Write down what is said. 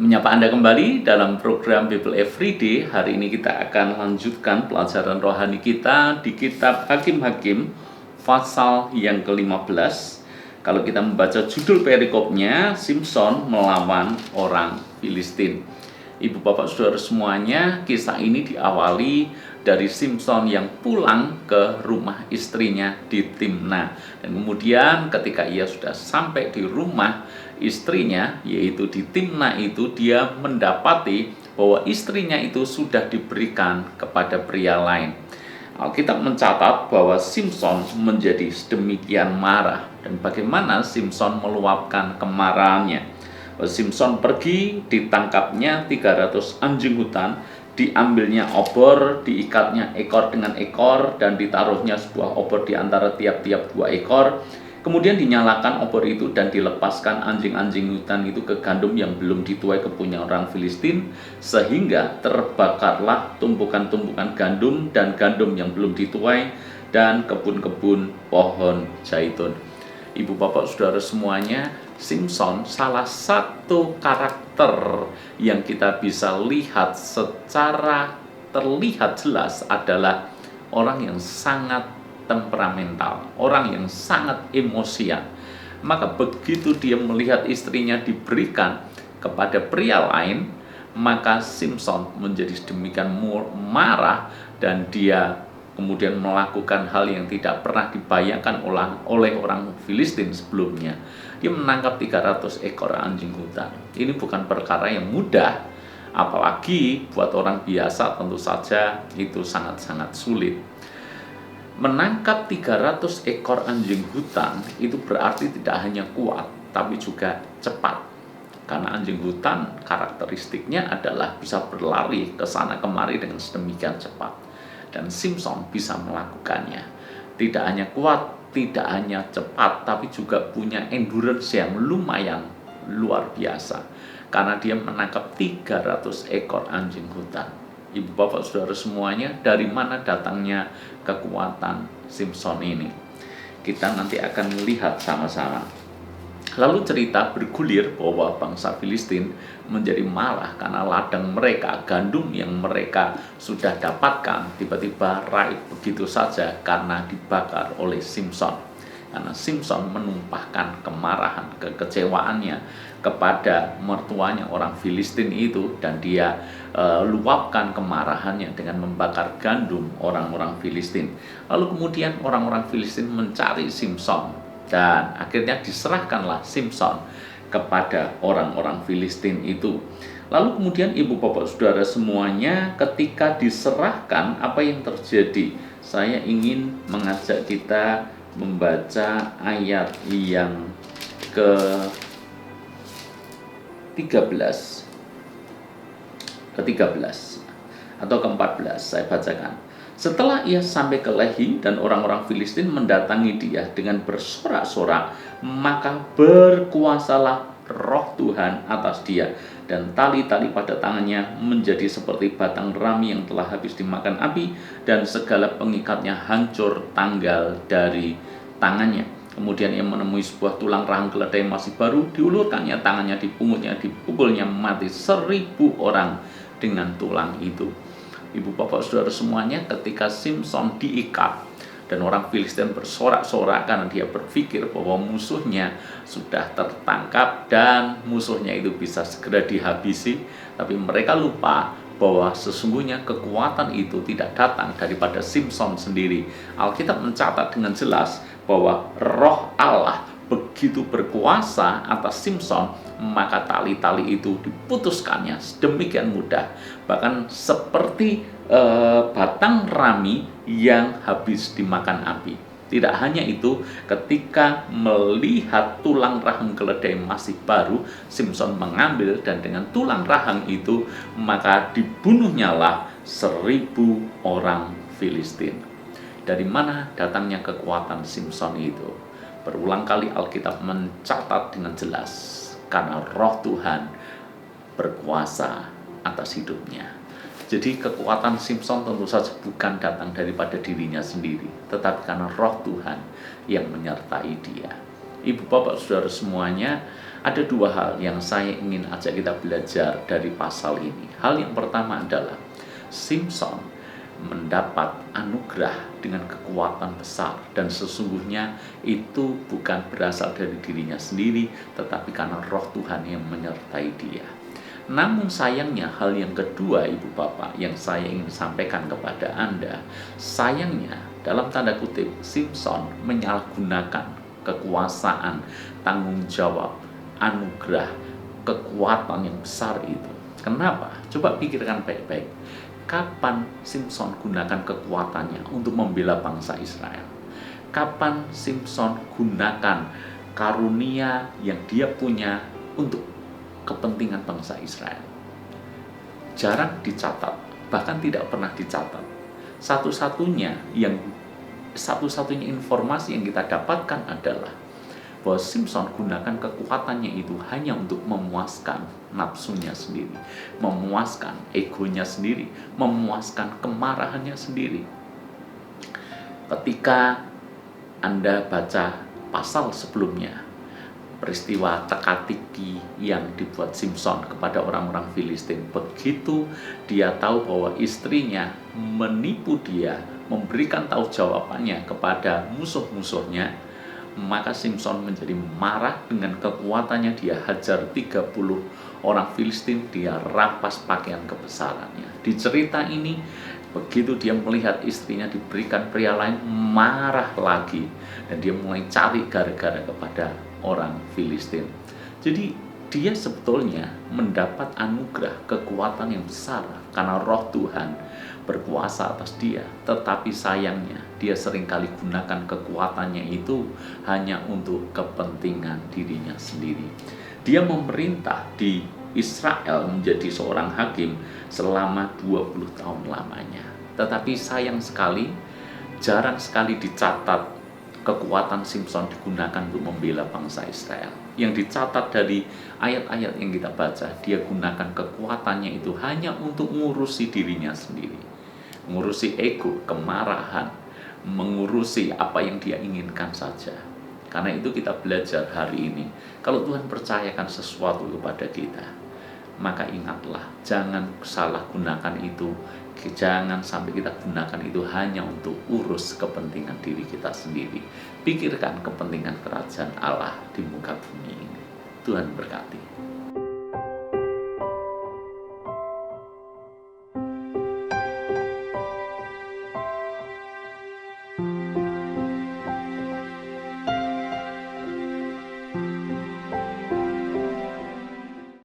Menyapa Anda kembali dalam program Bible Everyday. Hari ini kita akan lanjutkan pelajaran rohani kita di kitab Hakim-Hakim pasal yang ke-15. Kalau kita membaca judul perikopnya, Simson melawan orang Filistin. Ibu bapak saudara semuanya, kisah ini diawali dari Simson yang pulang ke rumah istrinya di Timna. Dan kemudian ketika ia sudah sampai di rumah istrinya, yaitu di Timna itu, dia mendapati bahwa istrinya itu sudah diberikan kepada pria lain. Alkitab mencatat bahwa Simson menjadi sedemikian marah, dan bagaimana Simson meluapkan kemarahannya. Simson pergi, ditangkapnya 300 anjing hutan, diambilnya obor, diikatnya ekor dengan ekor, dan ditaruhnya sebuah obor di antara tiap-tiap 2 ekor. Kemudian dinyalakan obor itu dan dilepaskan anjing-anjing hutan itu ke gandum yang belum dituai kepunyaan orang Filistin, sehingga terbakarlah tumpukan-tumpukan gandum dan gandum yang belum dituai dan kebun-kebun pohon zaitun. Ibu bapak saudara semuanya, Simson salah satu karakter yang kita bisa lihat secara terlihat jelas adalah orang yang sangat temperamental, orang yang sangat emosian. Maka begitu dia melihat istrinya diberikan kepada pria lain, maka Simson menjadi sedemikian marah, dan dia kemudian melakukan hal yang tidak pernah dibayangkan oleh orang Filistin sebelumnya. Dia menangkap 300 ekor anjing hutan. Ini bukan perkara yang mudah, apalagi buat orang biasa tentu saja itu sangat-sangat sulit. Menangkap 300 ekor anjing hutan itu berarti tidak hanya kuat, tapi juga cepat. Karena anjing hutan karakteristiknya adalah bisa berlari ke sana kemari dengan sedemikian cepat. Dan Simson bisa melakukannya. Tidak hanya kuat, tidak hanya cepat, tapi juga punya endurance yang lumayan luar biasa, karena dia menangkap 300 ekor anjing hutan. Ibu bapak saudara semuanya, dari mana datangnya kekuatan Simson ini? Kita nanti akan melihat sama-sama. Lalu cerita bergulir bahwa bangsa Filistin menjadi marah karena ladang mereka, gandum yang mereka sudah dapatkan, tiba-tiba raib begitu saja karena dibakar oleh Simson. Karena Simson menumpahkan kemarahan, kekecewaannya kepada mertuanya orang Filistin itu, dan dia luapkan kemarahannya dengan membakar gandum orang-orang Filistin. Lalu kemudian orang-orang Filistin mencari Simson, dan akhirnya diserahkanlah Simson kepada orang-orang Filistin itu. Lalu kemudian ibu bapak saudara semuanya, ketika diserahkan, apa yang terjadi? Saya ingin mengajak kita membaca ayat yang ke-13 atau ke-14, saya bacakan. Setelah ia sampai ke Lehi dan orang-orang Filistin mendatangi dia dengan bersorak-sorak, maka berkuasalah roh Tuhan atas dia, dan tali-tali pada tangannya menjadi seperti batang rami yang telah habis dimakan api, dan segala pengikatnya hancur tanggal dari tangannya. Kemudian ia menemui sebuah tulang rahang keledai masih baru, diulurkannya tangannya, dipungutnya, dipukulnya mati 1.000 orang dengan tulang itu. Ibu bapak saudara semuanya, ketika Simson diikat dan orang Filistin bersorak-sorak karena dia berpikir bahwa musuhnya sudah tertangkap dan musuhnya itu bisa segera dihabisi, tapi mereka lupa bahwa sesungguhnya kekuatan itu tidak datang daripada Simson sendiri. Alkitab mencatat dengan jelas bahwa roh Allah begitu berkuasa atas Simson, maka tali-tali itu diputuskannya sedemikian mudah, bahkan seperti batang rami yang habis dimakan api. Tidak hanya itu, ketika melihat tulang rahang keledai masih baru, Simson mengambil, dan dengan tulang rahang itu maka dibunuhnyalah 1.000 orang Filistin. Dari mana datangnya kekuatan Simson itu? Berulang kali Alkitab mencatat dengan jelas, karena roh Tuhan berkuasa atas hidupnya. Jadi kekuatan Simson tentu saja bukan datang daripada dirinya sendiri, tetapi karena roh Tuhan yang menyertai dia. Ibu bapak saudara semuanya, ada dua hal yang saya ingin ajak kita belajar dari pasal ini. Hal yang pertama adalah Simson mendapat anugerah dengan kekuatan besar, dan sesungguhnya itu bukan berasal dari dirinya sendiri, tetapi karena roh Tuhan yang menyertai dia. Namun sayangnya, hal yang kedua ibu bapak yang saya ingin sampaikan kepada Anda, sayangnya dalam tanda kutip Simson menyalahgunakan kekuasaan, tanggung jawab, anugerah, kekuatan yang besar itu. Kenapa? Coba pikirkan baik-baik. Kapan Simson gunakan kekuatannya untuk membela bangsa Israel? Kapan Simson gunakan karunia yang dia punya untuk kepentingan bangsa Israel? Jarang dicatat, bahkan tidak pernah dicatat. Satu-satunya informasi yang kita dapatkan adalah bahwa Simson gunakan kekuatannya itu hanya untuk memuaskan nafsunya sendiri, memuaskan egonya sendiri, memuaskan kemarahannya sendiri. Ketika Anda baca pasal sebelumnya, peristiwa teka-teki yang dibuat Simson kepada orang-orang Filistin, begitu dia tahu bahwa istrinya menipu dia, memberikan tahu jawabannya kepada musuh-musuhnya, maka Simson menjadi marah. Dengan kekuatannya dia hajar 30 orang Filistin, dia rampas pakaian kebesarannya. Di cerita ini, begitu dia melihat istrinya diberikan pria lain, marah lagi, dan dia mulai cari gara-gara kepada orang Filistin. Jadi dia sebetulnya mendapat anugerah kekuatan yang besar karena roh Tuhan berkuasa atas dia, tetapi sayangnya dia seringkali gunakan kekuatannya itu hanya untuk kepentingan dirinya sendiri. Dia memerintah di Israel menjadi seorang hakim selama 20 tahun lamanya, tetapi sayang sekali jarang sekali dicatat kekuatan Simson digunakan untuk membela bangsa Israel. Yang dicatat dari ayat-ayat yang kita baca, dia gunakan kekuatannya itu hanya untuk mengurusi dirinya sendiri, mengurusi ego, kemarahan, mengurusi apa yang dia inginkan saja. Karena itu kita belajar hari ini, kalau Tuhan percayakan sesuatu kepada kita, maka ingatlah, jangan salah gunakan itu. Jangan sampai kita gunakan itu hanya untuk urus kepentingan diri kita sendiri. Pikirkan kepentingan kerajaan Allah di muka bumi ini. Tuhan berkati.